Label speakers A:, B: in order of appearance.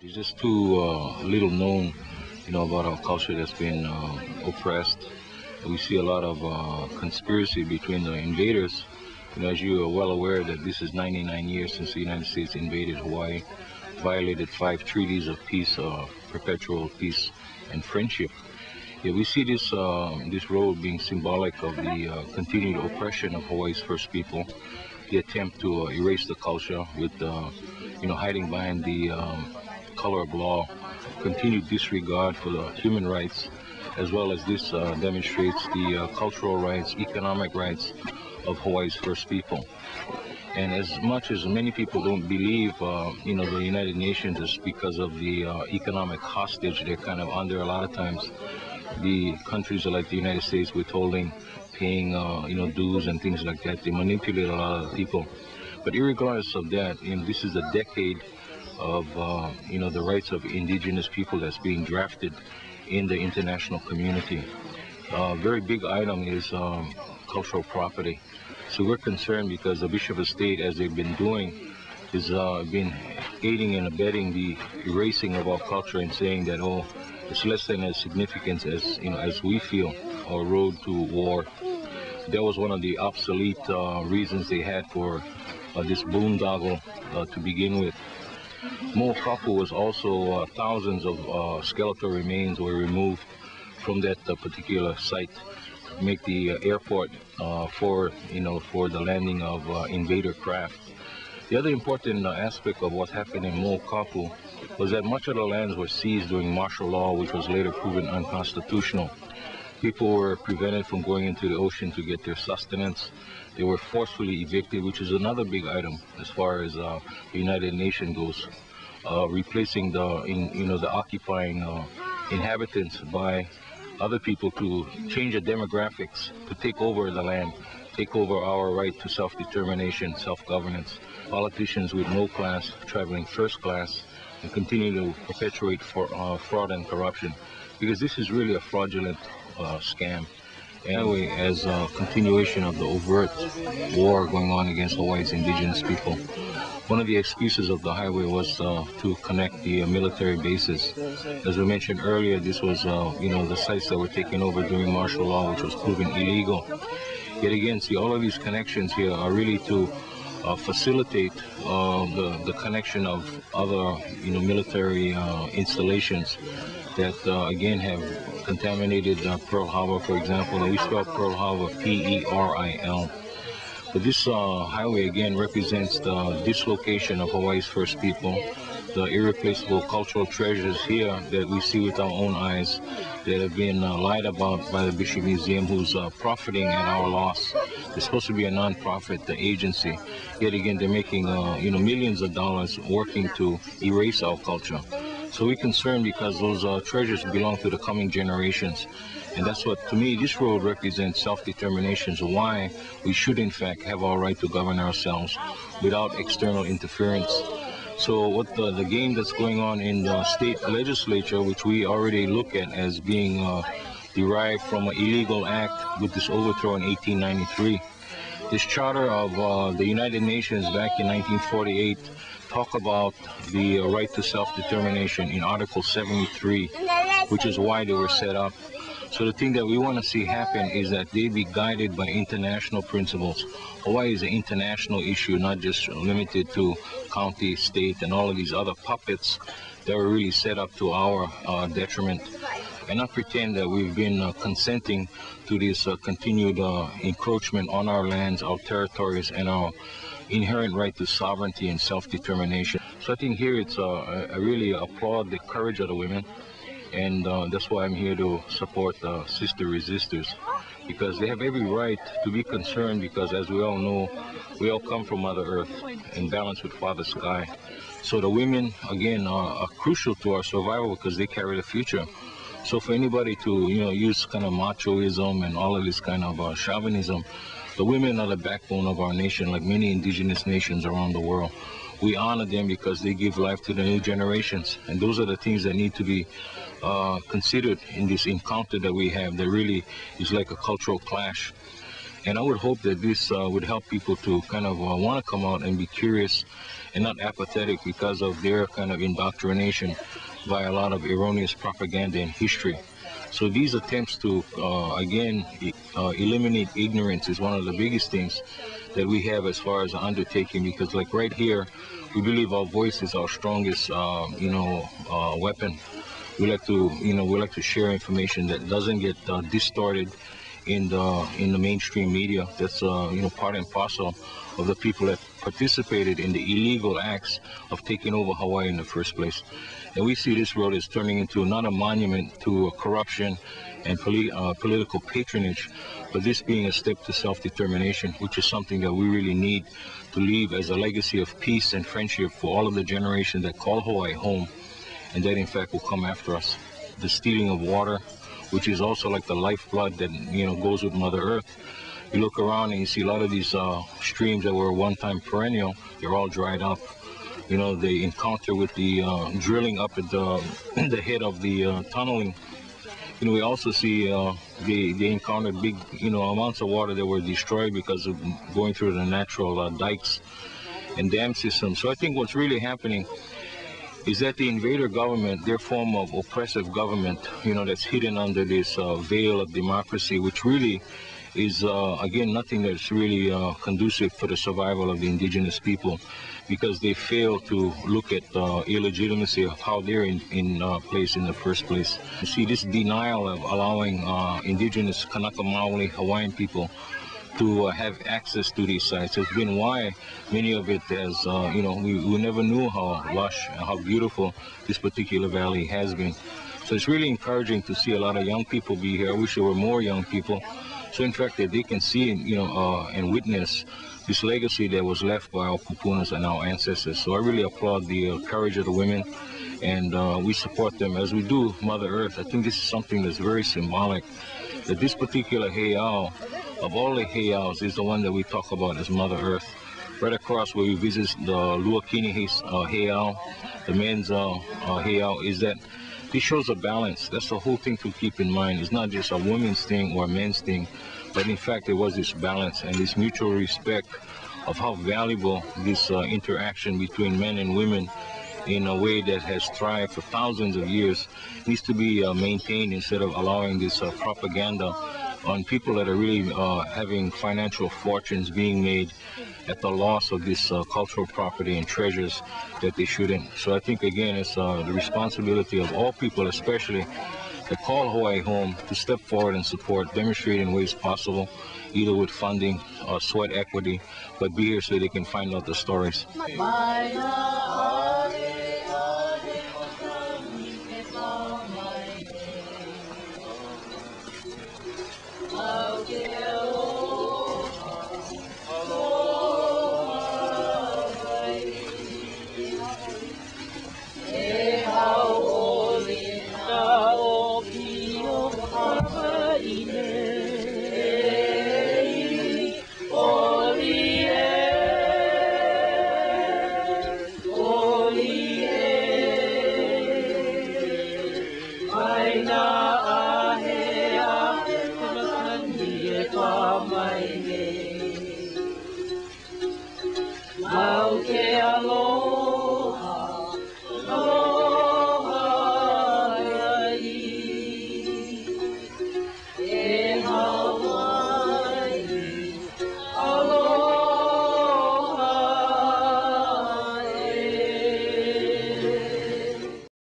A: It's just too little known, about our culture that's been oppressed. We see a lot of conspiracy between the invaders. As you are well aware that this is 99 years since the United States invaded Hawaii, violated 5 treaties of peace, perpetual peace and friendship. Yeah, we see this road being symbolic of the continued oppression of Hawaii's First People, the attempt to erase the culture with, hiding behind the color of law, continued disregard for the human rights, as well as this demonstrates the cultural rights, economic rights of Hawaii's First People. And as much as many people don't believe, the United Nations is because of the economic hostage they're kind of under a lot of times, the countries like the United States withholding, paying, dues and things like that, they manipulate a lot of people. But irregardless of that, this is a decade of, the rights of indigenous people that's being drafted in the international community. A very big item is cultural property. So we're concerned because the Bishop of State, as they've been doing, has been aiding and abetting the erasing of our culture and saying that, it's less than as significant as, as we feel, our road to war. That was one of the obsolete reasons they had for this boondoggle to begin with. Mo'okapu was also thousands of skeletal remains were removed from that particular site to make the airport for the landing of invader craft. The other important aspect of what happened in Mo'okapu was that much of the lands were seized during martial law, which was later proven unconstitutional. People were prevented from going into the ocean to get their sustenance. They were forcefully evicted, which is another big item as far as the United Nations goes, replacing the occupying inhabitants by other people to change the demographics, to take over the land, take over our right to self-determination, self-governance. Politicians with no class traveling first class and continue to perpetuate fraud and corruption, because this is really a fraudulent scam. Anyway, as a continuation of the overt war going on against Hawaii's indigenous people, one of the excuses of the highway was to connect the military bases. As we mentioned earlier, this was, the sites that were taken over during martial law, which was proven illegal. Yet again, see, all of these connections here are really to facilitate the connection of other, military installations that, again, have contaminated Pearl Harbor, for example. And we spell Pearl Harbor P-E-R-I-L. But this highway, again, represents the dislocation of Hawaii's First People, the irreplaceable cultural treasures here that we see with our own eyes that have been lied about by the Bishop Museum, who's profiting at our loss. They're supposed to be a non-profit agency. Yet again, they're making, millions of dollars working to erase our culture. So we're concerned because those treasures belong to the coming generations. And that's what, to me, this road represents self-determination, so why we should, in fact, have our right to govern ourselves without external interference. So what the game that's going on in the state legislature, which we already look at as being derived from an illegal act with this overthrow in 1893. This charter of the United Nations back in 1948 talk about the right to self-determination in Article 73, which is why they were set up. So the thing that we want to see happen is that they be guided by international principles. Hawaii is an international issue, not just limited to county, state, and all of these other puppets that were really set up to our detriment. And not pretend that we've been consenting to this continued encroachment on our lands, our territories, and our inherent right to sovereignty and self-determination. So I think here it's I really applaud the courage of the women. And that's why I'm here to support Sister Resistors, because they have every right to be concerned, because as we all know, we all come from Mother Earth in balance with Father Sky. So the women, again, are crucial to our survival because they carry the future. So for anybody to, use kind of machoism and all of this kind of chauvinism, the women are the backbone of our nation, like many indigenous nations around the world. We honor them because they give life to the new generations. And those are the things that need to be considered in this encounter that we have that really is like a cultural clash. And I would hope that this would help people to kind of want to come out and be curious and not apathetic because of their kind of indoctrination by a lot of erroneous propaganda and history. So these attempts to, again, eliminate ignorance is one of the biggest things that we have as far as an undertaking, because like right here, we believe our voice is our strongest, weapon. We like to share information that doesn't get distorted in the mainstream media. That's part and parcel of the people that participated in the illegal acts of taking over Hawaii in the first place. And we see this road as turning into not a monument to corruption and political patronage, but this being a step to self-determination, which is something that we really need to leave as a legacy of peace and friendship for all of the generations that call Hawaii home, and that in fact will come after us. The stealing of water, which is also like the lifeblood that goes with Mother Earth. You look around and you see a lot of these streams that were one time perennial, they're all dried up. They encounter with the drilling up at the head of the tunneling. We also see they encountered big amounts of water that were destroyed because of going through the natural dikes and dam systems. So I think what's really happening is that the invader government, their form of oppressive government, that's hidden under this veil of democracy, which really is, again, nothing that's really conducive for the survival of the indigenous people, because they fail to look at the illegitimacy of how they're in place in the first place. You see, this denial of allowing indigenous Kanaka Maoli Hawaiian people to have access to these sites has been why many of it has, we never knew how lush and how beautiful this particular valley has been. So it's really encouraging to see a lot of young people be here. I wish there were more young people. So in fact that they can see, and witness this legacy that was left by our pupunas and our ancestors. So I really applaud the courage of the women, and we support them as we do Mother Earth. I think this is something that's very symbolic, that this particular heiau, of all the heiaus, is the one that we talk about as Mother Earth. Right across where we visit the Luakini heiau, the men's heiau, is that this shows a balance. That's the whole thing to keep in mind. It's not just a woman's thing or a men's thing, but in fact there was this balance and this mutual respect of how valuable this interaction between men and women in a way that has thrived for thousands of years needs to be maintained, instead of allowing this propaganda on people that are really having financial fortunes being made at the loss of this cultural property and treasures that they shouldn't. So I think, again, it's the responsibility of all people, especially that call Hawaii home, to step forward and support, demonstrate in ways possible, either with funding or sweat equity, but be here so they can find out the stories.
B: Okay.